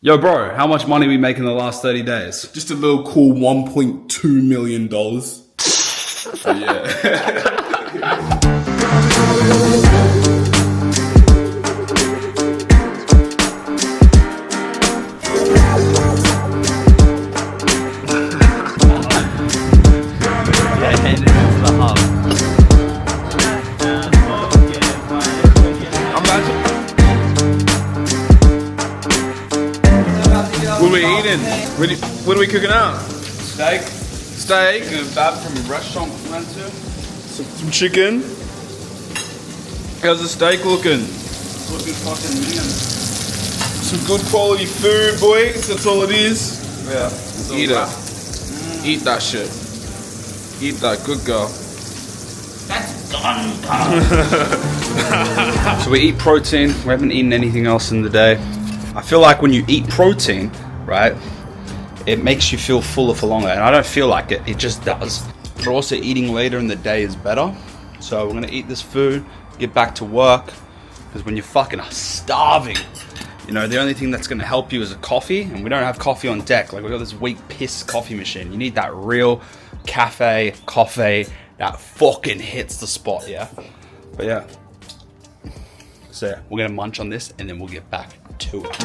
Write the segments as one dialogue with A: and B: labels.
A: Yo, bro, how much money we make in the last 30 days?
B: Just a little cool $1.2 million. So yeah. What are we eating? What are we cooking out?
A: Steak.
B: Steak.
A: That from a restaurant we went to.
B: Some chicken. How's the steak looking?
A: Looking fucking mean.
B: Some good quality food, boys. That's all it is.
A: Yeah.
B: Eat it. Eat that shit. Eat that, good girl.
A: That's done. So we eat protein. We haven't eaten anything else in the day. I feel like when you eat protein, right, it makes you feel fuller for longer. And I don't feel like it. It just does. But also eating later in the day is better. So we're going to eat this food, get back to work. Because when you're fucking starving, you know, the only thing that's going to help you is a coffee. And we don't have coffee on deck. Like, we've got this weak piss coffee machine. You need that real cafe coffee that fucking hits the spot, yeah? But yeah. So we're going to munch on this and then we'll get back to it.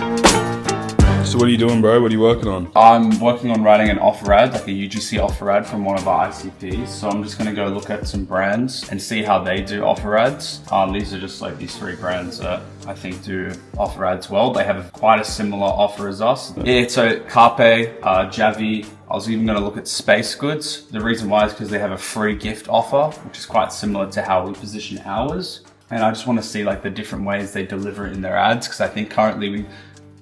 B: So what are you doing, bro? What are you working on?
A: I'm working on writing an offer ad, like a UGC offer ad from one of our ICPs. So I'm just gonna go look at some brands and see how they do offer ads. These are just like these 3 brands that I think do offer ads well. They have quite a similar offer as us. Yeah, so Carpe, Javi. I was even gonna look at Space Goods. The reason why is because they have a free gift offer, which is quite similar to how we position ours. And I just want to see like the different ways they deliver it in their ads, because I think currently we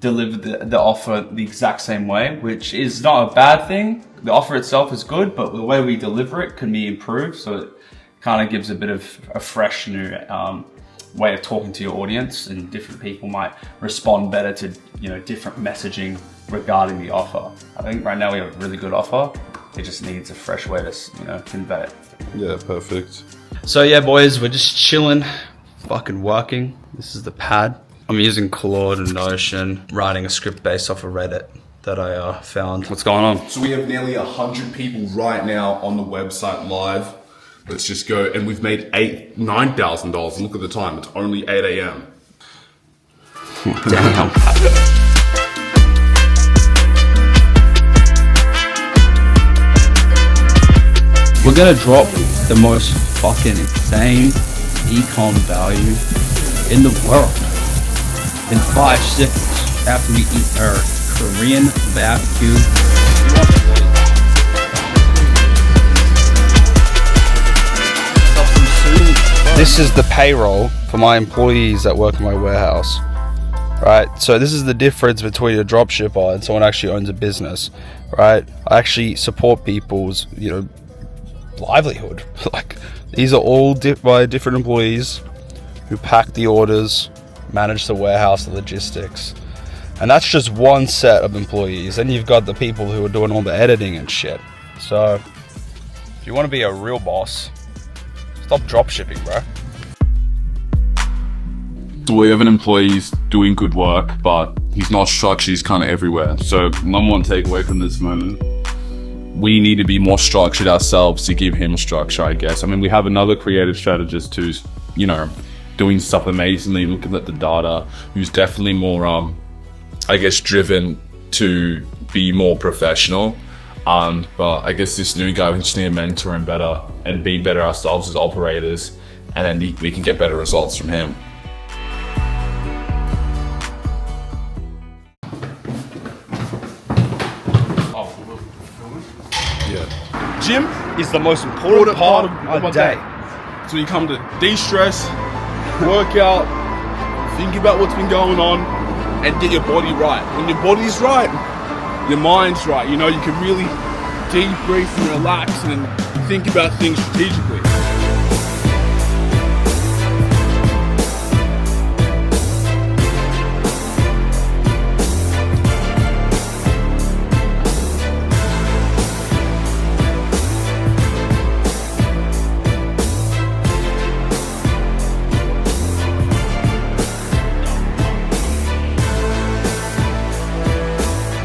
A: deliver the offer the exact same way, which is not a bad thing. The offer itself is good, but the way we deliver it can be improved. So it kind of gives a bit of a fresh new way of talking to your audience, and different people might respond better to, you know, different messaging regarding the offer. I think right now we have a really good offer. It just needs a fresh way to, you know, convey it.
B: Yeah, perfect.
A: So yeah, boys, we're just chilling, fucking working. This is the pad. I'm using Claude and Notion, writing a script based off of Reddit that I found. What's going on?
B: So we have nearly 100 people right now on the website live. Let's just go, and we've made $9,000. Look at the time, it's only 8 a.m.
A: Damn. We're gonna drop the most fucking insane ecom value in the world in 5 seconds after we eat our Korean barbecue. This is the payroll for my employees that work in my warehouse, right? So this is the difference between a dropshipper and someone who actually owns a business, right? I actually support people's, you know, livelihood. Like, these are all by different employees who pack the orders, manage the warehouse, the logistics, and that's just one set of employees. Then you've got the people who are doing all the editing and shit. So if you want to be a real boss, stop drop shipping, bro.
C: So we have an employee who's doing good work, but he's not structured, he's kind of everywhere. So number one takeaway from this moment, we need to be more structured ourselves to give him structure, I guess. I mean, we have another creative strategist who's, you know, doing stuff amazingly, looking at the data, who's definitely more, I guess, driven to be more professional. But I guess this new guy, we just need to mentor him better and be better ourselves as operators, and then we can get better results from him.
B: Gym
A: Is the most important part of my day.
B: So you come to de-stress, work out, think about what's been going on, and get your body right. When your body's right, your mind's right. You know, you can really debrief and relax and think about things strategically.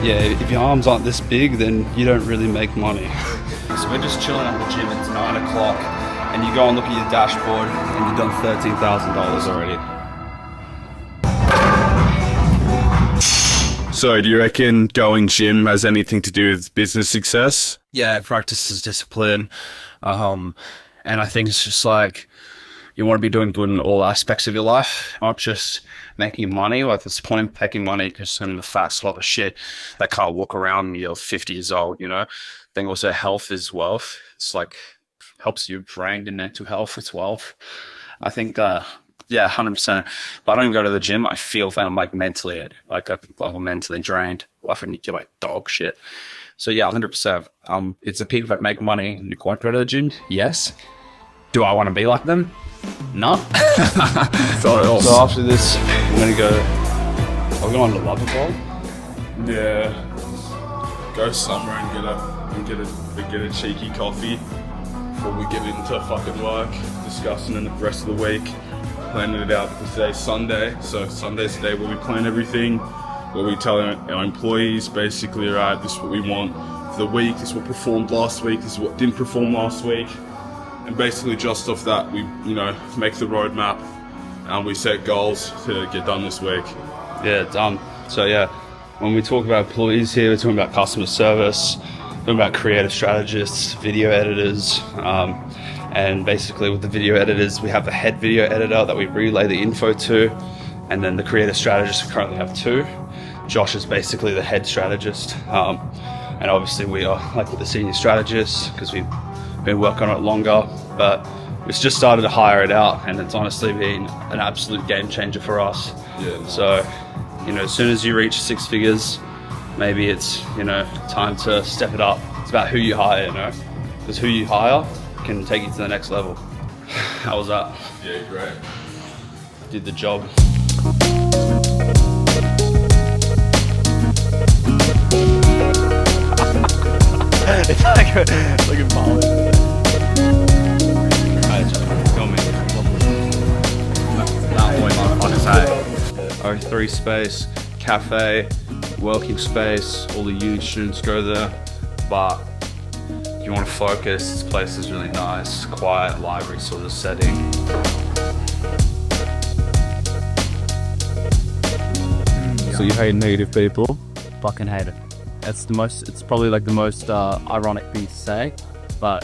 D: yeah, if your arms aren't this big, then you don't really make money.
A: So we're just chilling at the gym, it's 9 o'clock, and you go and look at your dashboard, and you've done $13,000 already.
C: So do you reckon going gym has anything to do with business success?
D: Yeah, practice is discipline. And I think it's just like, you want to be doing good in all aspects of your life, not just making money. Like, there's the point of making money because I'm the fat lot of shit that can't walk around when you're 50 years old, you know? I think also health is wealth. It's like, helps your brain and mental health as well. I think, yeah, 100%. But I don't even go to the gym. I feel that I'm like mentally, I'm mentally drained. I feel like dog shit. So yeah, 100%. It's the people that make money and you can't go to the gym. Yes. Do I want to be like them? No. So after this, I'm gonna go. I'll go on to Loverbowl.
B: Yeah. Go somewhere and get a cheeky coffee before we get into fucking work, discussing in the rest of the week, planning it out because today's Sunday. So Sunday's the day where we plan everything, where we tell our employees basically, right, this is what we want for the week, this is what performed last week, this is what didn't perform last week. And basically just off that, we, make the roadmap and we set goals to get done this week.
D: Yeah, done. So yeah, when we talk about employees here, we're talking about customer service, talking about creative strategists, video editors, and basically with the video editors, we have the head video editor that we relay the info to, and then the creative strategists we currently have 2. Josh is basically the head strategist, and obviously we are like the senior strategists because we've been working on it longer, but we've just started to hire it out, and it's honestly been an absolute game changer for us.
B: Yeah.
D: So, as soon as you reach 6 figures, maybe it's, time to step it up. It's about who you hire, because who you hire can take you to the next level. How was that?
B: Yeah, great.
D: Did the job.
E: It's like a ball.
D: Tell me.
A: That boy, motherfucker, say.
D: O3 space, cafe, working space, all the uni students go there. But if you want to focus, this place is really nice, quiet, library sort of setting.
C: So you hate native people?
E: Fucking hate it. It's probably like the most ironic thing to say, but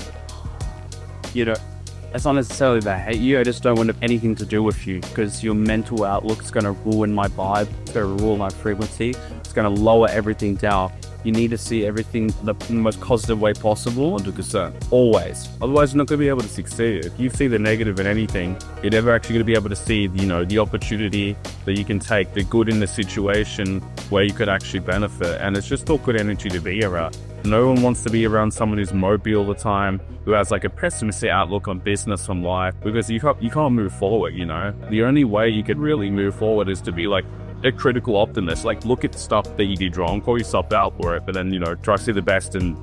E: it's not necessarily that I hate you, I just don't want anything to do with you because your mental outlook's going to ruin my vibe, it's going to ruin my frequency, it's going to lower everything down. You need to see everything the most positive way possible.
C: 100%.
E: Always.
C: Otherwise, you're not going to be able to succeed. If you see the negative in anything, you're never actually going to be able to see, the opportunity that you can take, the good in the situation where you could actually benefit. And it's just not good energy to be around. No one wants to be around someone who's mopey all the time, who has like a pessimistic outlook on business, on life, because you can't move forward, The only way you could really move forward is to be like a critical optimist. Like, look at stuff that you did wrong, call yourself out for it, but then, try to see the best in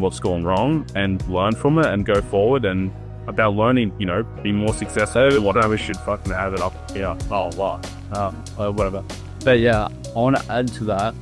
C: what's gone wrong and learn from it and go forward. And about learning, be more successful. Whatever, should fucking have it up. Yeah.
E: Whatever. But yeah, I want to add to that.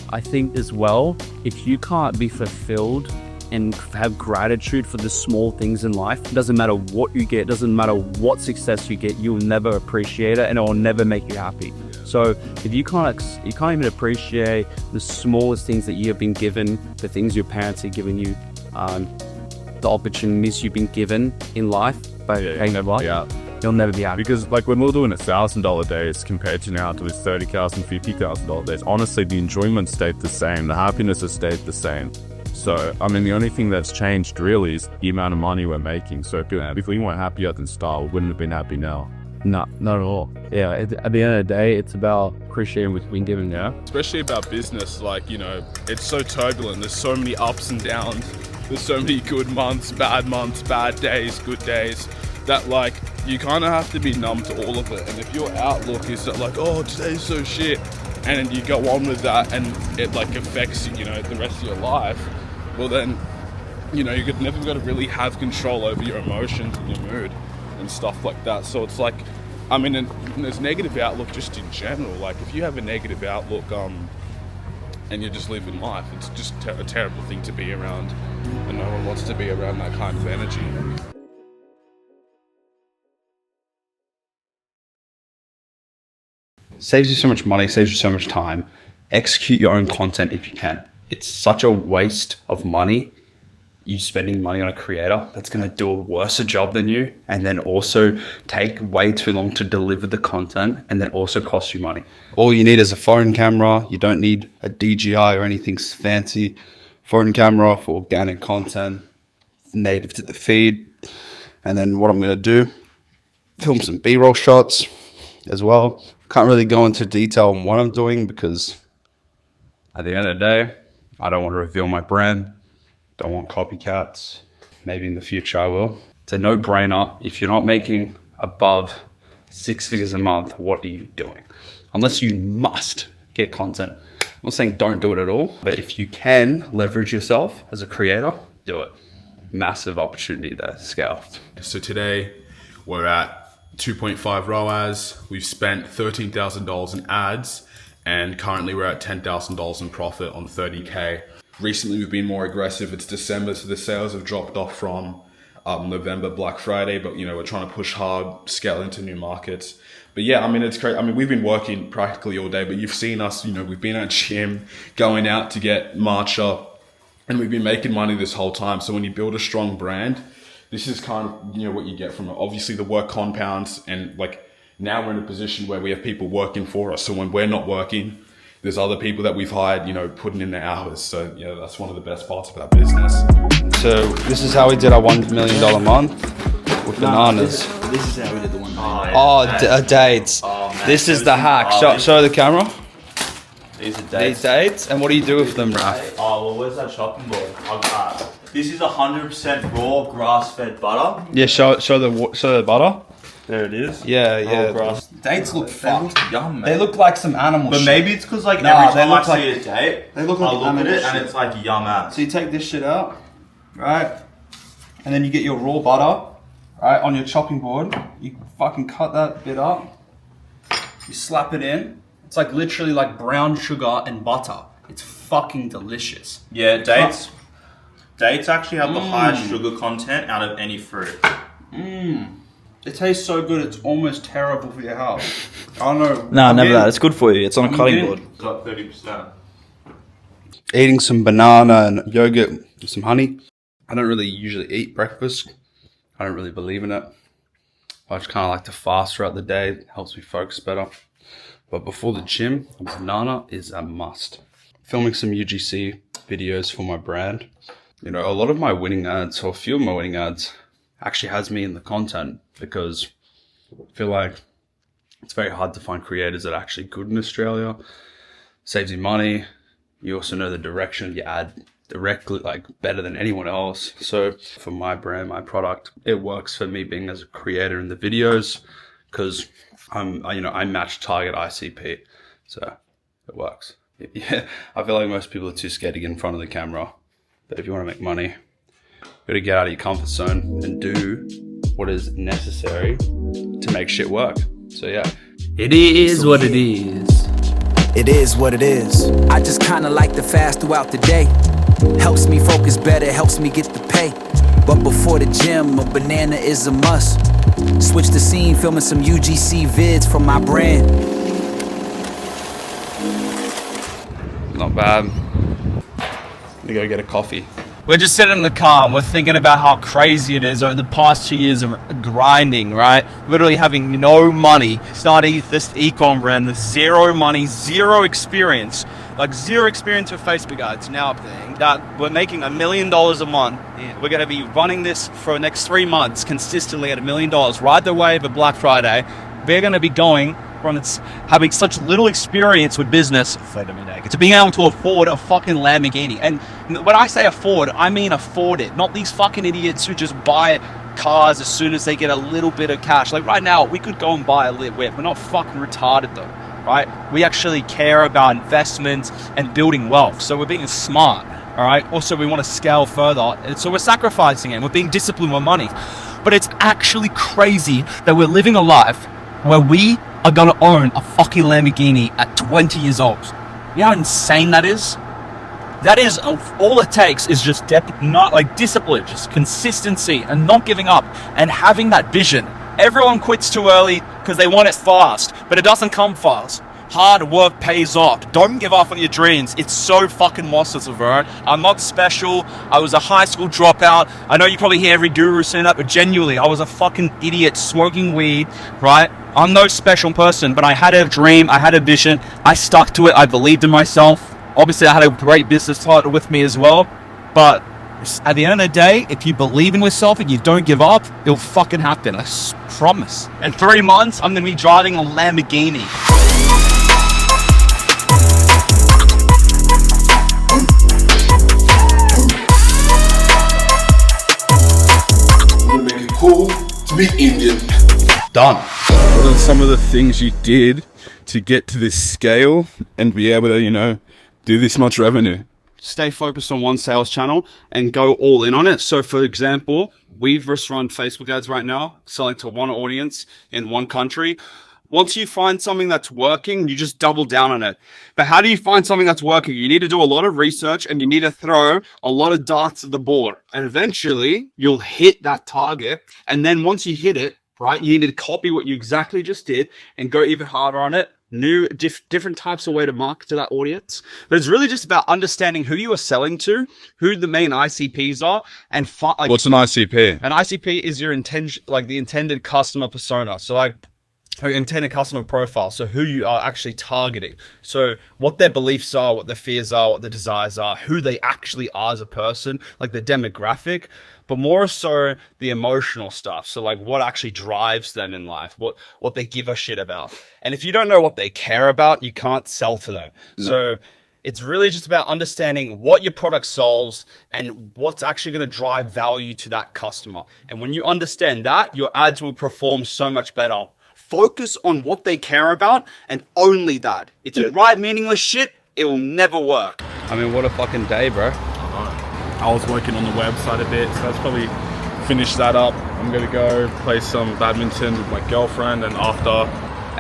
E: I think as well, if you can't be fulfilled and have gratitude for the small things in life, it doesn't matter what you get, doesn't matter what success you get, you'll never appreciate it and it will never make you happy. So if you can't even appreciate the smallest things that you have been given, the things your parents are giving you, the opportunities you've been given in life, you'll never be happy.
C: Because like when we we're doing $1,000 days compared to now to this $30,000, $50,000 days, honestly, the enjoyment stayed the same. The happiness has stayed the same. So, I mean, the only thing that's changed really is the amount of money we're making. So if we weren't happy at the start, we wouldn't have been happy now.
E: No, not at all. Yeah, at the end of the day, it's about appreciating what's been given,
B: Especially about business, it's so turbulent. There's so many ups and downs. There's so many good months, bad days, good days, that you kind of have to be numb to all of it. And if your outlook is that oh, today's so shit, and then you go on with that and it affects you, the rest of your life, well then, you're never going to really have control over your emotions and your mood and stuff like that. So it's and there's negative outlook just in general. If you have a negative outlook, and you're just living life. It's just a terrible thing to be around, and no one wants to be around that kind of energy.
D: Saves you so much money, saves you so much time. Execute your own content if you can. It's such a waste of money, you spending money on a creator that's going to do a worse job than you, and then also take way too long to deliver the content, and then also cost you money. All you need is a phone camera. You don't need a DJI or anything fancy. Phone camera for organic content, native to the feed. And then what I'm going to do, film some B-roll shots as well. Can't really go into detail on what I'm doing because at the end of the day, I don't want to reveal my brand. Don't want copycats. Maybe in the future I will. It's a no-brainer. If you're not making above 6 figures a month, what are you doing? Unless you must get content. I'm not saying don't do it at all, but if you can leverage yourself as a creator, do it. Massive opportunity there, scale.
B: So today we're at 2.5 ROAS. We've spent $13,000 in ads, and currently we're at $10,000 in profit on 30K. Recently we've been more aggressive. It's December, so the sales have dropped off from November Black Friday, but we're trying to push hard, scale into new markets. But yeah, it's great. We've been working practically all day, but you've seen us, we've been at gym, going out to get matcha, and we've been making money this whole time. So when you build a strong brand, this is kind of, what you get from it. Obviously the work compounds, and now we're in a position where we have people working for us. So when we're not working, there's other people that we've hired, putting in their hours. So that's one of the best parts of our business.
D: So this is how we did our $1 million month with bananas.
F: This is how we did the one.
D: Dates.
F: Oh, man.
D: This is the hack. Show the camera.
F: These are
D: These
F: dates.
D: dates. And what do you do with them, Raf?
F: Oh, well, where's that chopping board? This is 100% raw grass-fed butter.
D: Yeah, show the butter.
F: There it is.
D: Yeah.
F: Grass.
A: Dates look fucked.
F: Yum, man.
A: They look like some animal
F: But
A: shit.
F: maybe it's because every
A: they
F: time
A: look
F: I see a date,
A: they look like
F: I look at
A: animal
F: it and
A: shit.
F: it's like yum ass.
A: So you take this shit out, right? And then you get your raw butter, right, on your chopping board. You fucking cut that bit up. You slap it in. It's like literally like brown sugar and butter. It's fucking delicious.
F: Yeah, dates actually have the highest sugar content out of any fruit.
A: It tastes so good, it's almost terrible for your health. I don't know.
G: No, never that. It's good for you. It's on a cutting board.
F: It's got 30%.
D: Eating some banana and yogurt with some honey. I don't really usually eat breakfast. I don't really believe in it. I just kind of like to fast throughout the day. It helps me focus better. But before the gym, a banana is a must. Filming some UGC videos for my brand. A lot of my winning ads, or a few of my winning ads, actually has me in the content because I feel like it's very hard to find creators that are actually good in Australia. Saves you money. You also know the direction of your ad directly, better than anyone else. So for my brand, my product, it works for me being as a creator in the videos because I match target ICP. So it works. Yeah, I feel like most people are too scared to get in front of the camera. But if you want to make money, you got to get out of your comfort zone and do what is necessary to make shit work. So yeah.
E: It is what it is.
H: It is what it is. I just kinda like to fast throughout the day. Helps me focus better, helps me get the pay. But before the gym, a banana is a must. Switch the scene, filming some UGC vids from my brand.
D: Not bad. We go get a coffee.
E: We're just sitting in the car and we're thinking about how crazy it is over the past 2 years of grinding, right? Literally having no money, starting this e-com brand with zero money, zero experience, zero experience with Facebook ads. Now that we're making $1 million a month, we're going to be running this for the next 3 months consistently at $1 million right the way of Black Friday. We're going to be going from having such little experience with business to being able to afford a fucking Lamborghini. And when I say afford, I mean afford it. Not these fucking idiots who just buy cars as soon as they get a little bit of cash. Right now, we could go and buy a lit whip. We're not fucking retarded though, right? We actually care about investments and building wealth. So we're being smart, all right? Also, we want to scale further. And so we're sacrificing it. We're being disciplined with money. But it's actually crazy that we're living a life where we are going to own a fucking Lamborghini at 20 years old.
I: You know how insane that is? That is all it takes is just discipline, just consistency and not giving up and having that vision. Everyone quits too early because they want it fast, but it doesn't come fast. Hard work pays off. Don't give up on your dreams. It's so fucking massive, bro. I'm not special. I was a high school dropout. I know you probably hear every guru saying that, but genuinely, I was a fucking idiot smoking weed, right? I'm no special person, but I had a dream. I had a vision. I stuck to it. I believed in myself. Obviously, I had a great business partner with me as well. But at the end of the day, if you believe in yourself and you don't give up, it'll fucking happen. I promise. In 3 months, I'm going to be driving a Lamborghini.
B: Make it cool to be Indian.
I: Done.
C: What are some of the things you did to get to this scale and be able to, do this much revenue?
D: Stay focused on one sales channel and go all in on it. So for example, we've just run Facebook ads right now, selling to one audience in one country. Once you find something that's working, you just double down on it. But how do you find something that's working? You need to do a lot of research and you need to throw a lot of darts at the board. And eventually you'll hit that target. And then once you hit it, right, you need to copy what you exactly just did and go even harder on it. New different types of way to market to that audience. But it's really just about understanding who you are selling to, who the main ICPs are, and
C: What's an ICP?
D: An ICP is your the intended customer persona. So your intended customer profile. So who you are actually targeting. So what their beliefs are, what their fears are, what their desires are, who they actually are as a person, like the demographic, but more so the emotional stuff. So like what actually drives them in life, what they give a shit about. And if you don't know what they care about, you can't sell to them. No. So it's really just about understanding what your product solves and what's actually going to drive value to that customer. And when you understand that, your ads will perform so much better. Focus on what they care about and only that. If you write meaningless shit, it will never work.
C: I mean, what a fucking day, bro.
B: I was working on the website a bit, so let's probably finish that up. I'm gonna go play some badminton with my girlfriend, and after.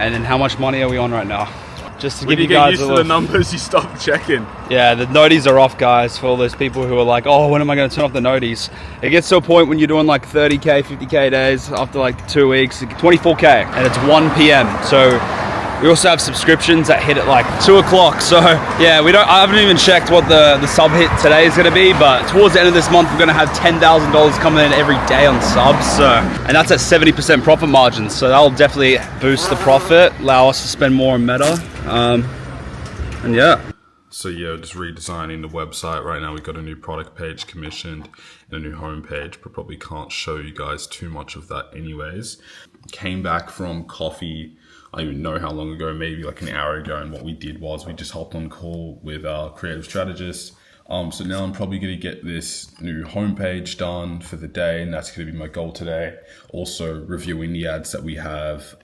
D: And then how much money are we on right now? Just to
B: When
D: give
B: you
D: you
B: get
D: guys
B: used
D: a
B: to
D: little...
B: the numbers, you stop checking.
D: Yeah, the noties are off, guys, for all those people who are like, oh, when am I going to turn off the noties? It gets to a point when you're doing like 30K, 50K days after like 2 weeks, 24K, and it's 1 p.m. So we also have subscriptions that hit at like 2 o'clock. So yeah, I haven't even checked what the sub hit today is going to be, but towards the end of this month, we're going to have $10,000 coming in every day on subs. So, and that's at 70% profit margins. So that'll definitely boost the profit, allow us to spend more on Meta. And yeah.
C: So yeah, just redesigning the website right now. We've got a new product page commissioned and a new home page, but probably can't show you guys too much of that anyways. Came back from coffee, I don't even know how long ago, maybe like an hour ago, and what we did was we just hopped on a call with our creative strategist. So now I'm probably going to get this new homepage done for the day, and that's going to be my goal today. Also reviewing the ads that we have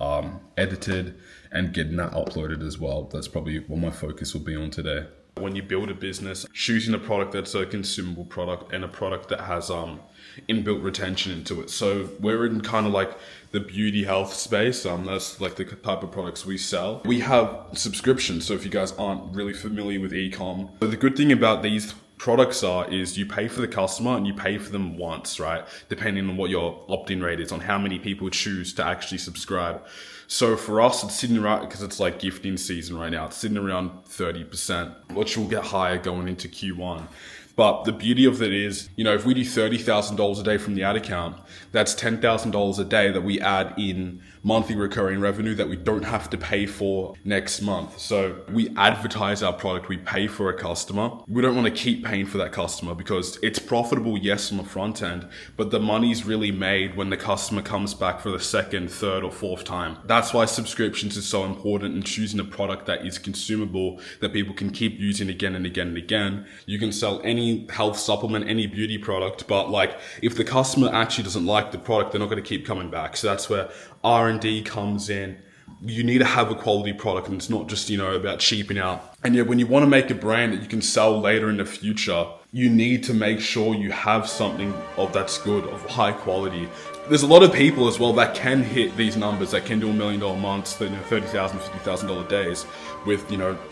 C: edited and getting that uploaded as well. That's probably what my focus will be on today. When you build a business, choosing a product that's a consumable product and a product that has inbuilt retention into it. So we're in kind of like the beauty health space. That's like the type of products we sell. We have subscriptions. So if you guys aren't really familiar with e-com, but the good thing about these products is you pay for the customer and you pay for them once, right? Depending on what your opt-in rate is, on how many people choose to actually subscribe. So for us, it's sitting around, because it's like gifting season right now, it's sitting around 30%, which will get higher going into Q1. But the beauty of it is, if we do $30,000 a day from the ad account, that's $10,000 a day that we add in monthly recurring revenue that we don't have to pay for next month. So we advertise our product, we pay for a customer. We don't want to keep paying for that customer because it's profitable, yes, on the front end, but the money's really made when the customer comes back for the second, third, or fourth time. That's why subscriptions is so important in choosing a product that is consumable, that people can keep using again and again and again. You can sell any health supplement, any beauty product, but like if the customer actually doesn't like the product, they're not going to keep coming back. So that's where R&D comes in. You need to have a quality product, and it's not just, about cheaping out. And yeah, when you want to make a brand that you can sell later in the future, you need to make sure you have something that's good, of high quality.
B: there's a lot of people as well that can hit these numbers, that can do $1 million months, $30,000, $50,000 days with,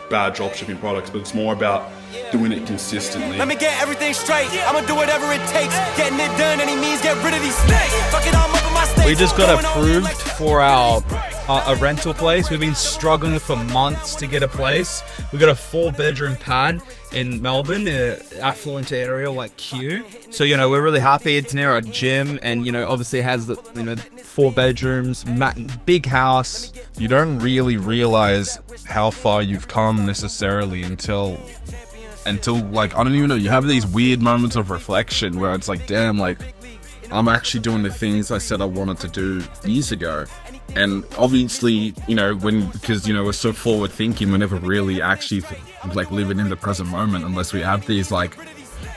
B: bad drop shipping products, but it's more about doing it consistently.
J: Let me get everything straight. I'ma do whatever it takes. Getting it done, any means, get rid of these snakes. Fuck it, I'm up in my state.
K: We just got approved for our a rental place. We've been struggling for months to get a place. We got a 4-bedroom pad in Melbourne, affluent area like Kew. So we're really happy. It's near our gym, and obviously has the 4 bedrooms, big house.
C: You don't really realize how far you've come necessarily until like, I don't even know, you have these weird moments of reflection where it's like, damn, like I'm actually doing the things I said I wanted to do years ago. And obviously, because we're so forward thinking, we're never really actually like living in the present moment unless we have these like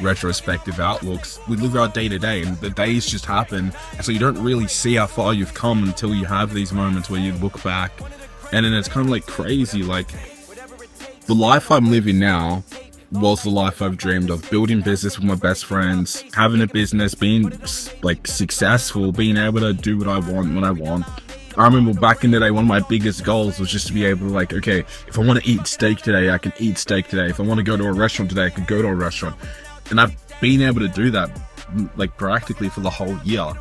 C: retrospective outlooks. We live our day to day, and the days just happen, and so you don't really see how far you've come until you have these moments where you look back, and then it's kind of like crazy. Like, the life I'm living now was the life I've dreamed of. Building business with my best friends, having a business, being like successful, being able to do what I want when I want. I remember back in the day, one of my biggest goals was just to be able to, like, okay, if I want to eat steak today, I can eat steak today. If I want to go to a restaurant today, I can go to a restaurant. And I've been able to do that, like, practically for the whole year.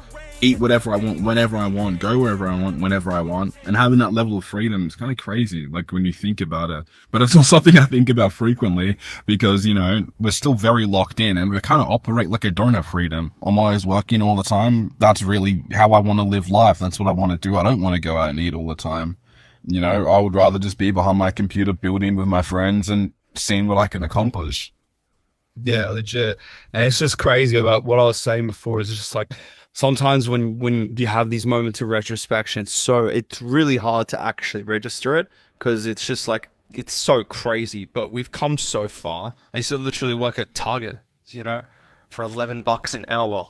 C: Eat whatever I want, whenever I want, go wherever I want, whenever I want. And having that level of freedom is kind of crazy, like, when you think about it. But it's not something I think about frequently because, we're still very locked in and we kind of operate like I don't have freedom. I'm always working all the time. That's really how I want to live life. That's what I want to do. I don't want to go out and eat all the time. I would rather just be behind my computer building with my friends and seeing what I can accomplish.
D: Yeah, legit. And it's just crazy about what I was saying before. Is just like, sometimes when you have these moments of retrospection, it's really hard to actually register it because it's just like, it's so crazy, but we've come so far. I used to literally work at Target, for $11 an hour.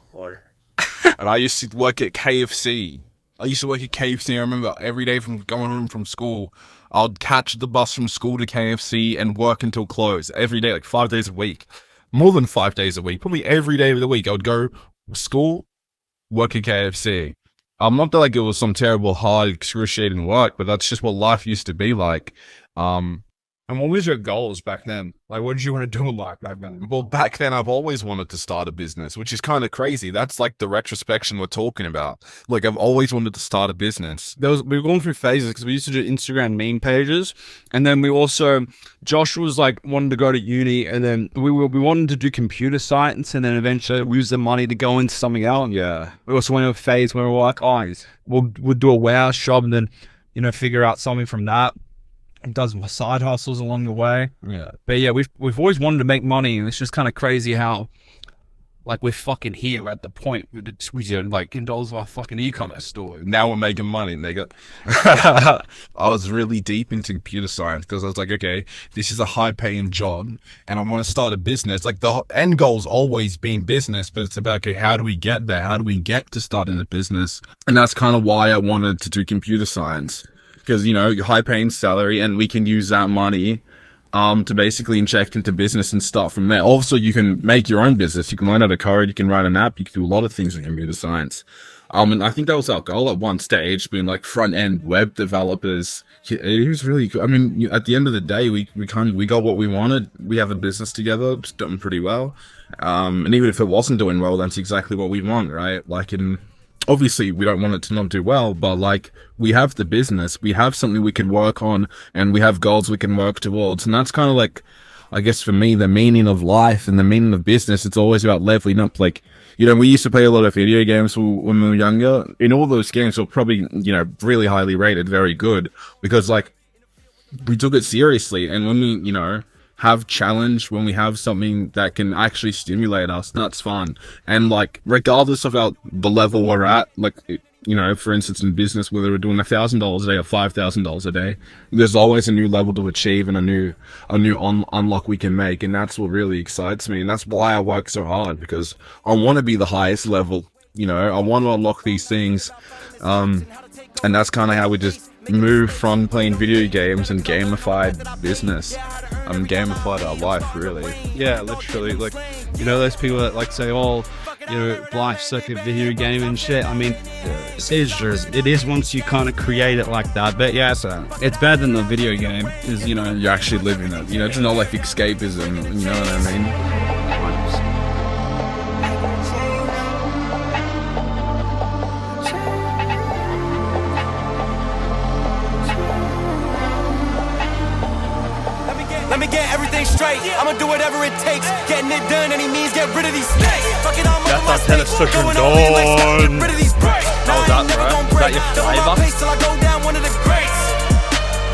C: And I used to work at KFC. I remember every day from going home from school, I'd catch the bus from school to KFC and work until close every day, like 5 days a week. More than 5 days a week, probably every day of the week. I would go to school, work at KFC. Not that like it was some terrible, hard, excruciating work, but that's just what life used to be like.
D: And what was your goals back then? Like, what did you want to do in life back then?
C: Well, back then, I've always wanted to start a business, which is kind of crazy. That's like the retrospection we're talking about. Like, I've always wanted to start a business.
D: We were going through phases because we used to do Instagram meme pages. And then Josh was like, wanted to go to uni. And then we wanted to do computer science. And then eventually we used the money to go into something else. Yeah. We also went to a phase where we were like, we'll do a warehouse job and then, figure out something from that. And does my side hustles along the way.
C: Yeah.
D: But yeah, we've always wanted to make money, and it's just kind of crazy how, like, we're fucking here at the point we did like indulge our fucking e-commerce store.
C: Now we're making money. And I was really deep into computer science because I was like, okay, this is a high paying job and I want to start a business. Like, the end goal's always been business, but it's about, okay, how do we get there? How do we get to starting a business? And that's kind of why I wanted to do computer science. Because, high paying salary, and we can use that money to basically inject into business and start from there. Also, you can make your own business. You can learn how to code, you can write an app, you can do a lot of things in computer science. And I think that was our goal at one stage, being like front end web developers. It was really good. I mean, at the end of the day, we got what we wanted. We have a business together, it's done pretty well. And even if it wasn't doing well, that's exactly what we want, right? Obviously, we don't want it to not do well, but like, we have the business, we have something we can work on, and we have goals we can work towards. And that's kind of like, I guess for me, the meaning of life and the meaning of business. It's always about leveling up. Like, we used to play a lot of video games when we were younger. In all those games, were probably, really highly rated, very good, because like, we took it seriously. And when we, have challenge, when we have something that can actually stimulate us, that's fun. And like, regardless of the level we're at, like, for instance, in business, whether we're doing $1,000 a day or $5,000 a day, there's always a new level to achieve and a new unlock we can make. And that's what really excites me. And that's why I work so hard, because I want to be the highest level. I want to unlock these things. And that's kind of how we just move from playing video games and gamified business. Gamified our life, really.
D: Yeah, literally. Like, those people that like say, life's like a video game and shit. I mean, it is once you kind of create it like that. But yeah, so it's better than the video game because
C: you're actually living it. It's not like escapism. You know what I mean?
J: Let me get everything straight. I'ma do whatever it takes. Getting it done, any means, get rid of these snakes. Fuck it, I'm
D: That's our tennis sucker done. How was that, bro? Is that your flavour?
J: Till I go down, one of the greats.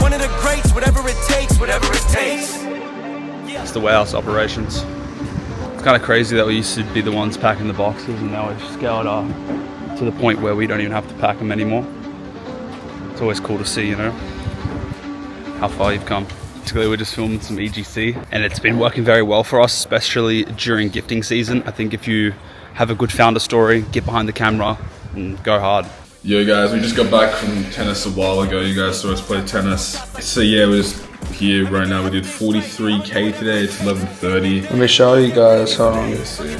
J: One of the greats, whatever it takes, whatever it takes.
D: It's the warehouse operations. It's kind of crazy that we used to be the ones packing the boxes, and now we've scaled up to the point where we don't even have to pack them anymore. It's always cool to see, how far you've come. Basically, we're just filming some EGC, and it's been working very well for us, especially during gifting season. I think if you have a good founder story, get behind the camera and go hard.
C: Yo guys, we just got back from tennis a while ago. You guys saw us play tennis. So yeah, we're just here right now. We did 43k today. It's 11:30.
G: Let me show you guys. Hold on.
C: Let's see.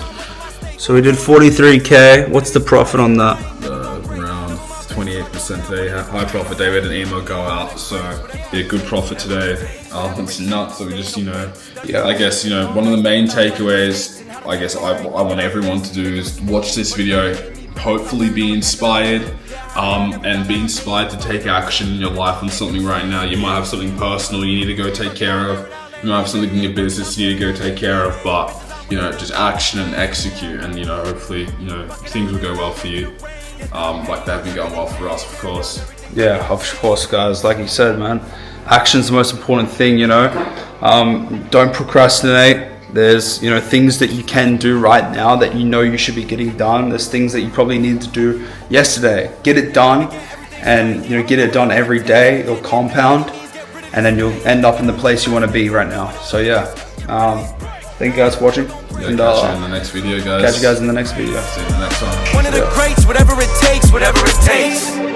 G: So we did 43k. What's the profit on that?
C: Around 28% today. High profit day. We had an emo go out, so yeah, good profit today. It's nuts. So we just, I guess, one of the main takeaways, I guess I want everyone to do is watch this video, hopefully be inspired, and be inspired to take action in your life on something right now. You might have something personal you need to go take care of. You might have something in your business you need to go take care of, but just action and execute, and hopefully things will go well for you, like they've been going well for us, of course.
D: Yeah, of course, guys. Like you said, man, action's the most important thing. Don't procrastinate. There's things that you can do right now that you should be getting done. There's things that you probably needed to do yesterday. Get it done, and get it done every day. It'll compound, and then you'll end up in the place you want to be right now. So yeah, thank you guys for watching.
C: Yeah,
D: and
C: catch you in the next video, guys.
D: Catch you guys in the next video.
C: See you in the next one.
J: One of the greats, whatever it takes, whatever it takes.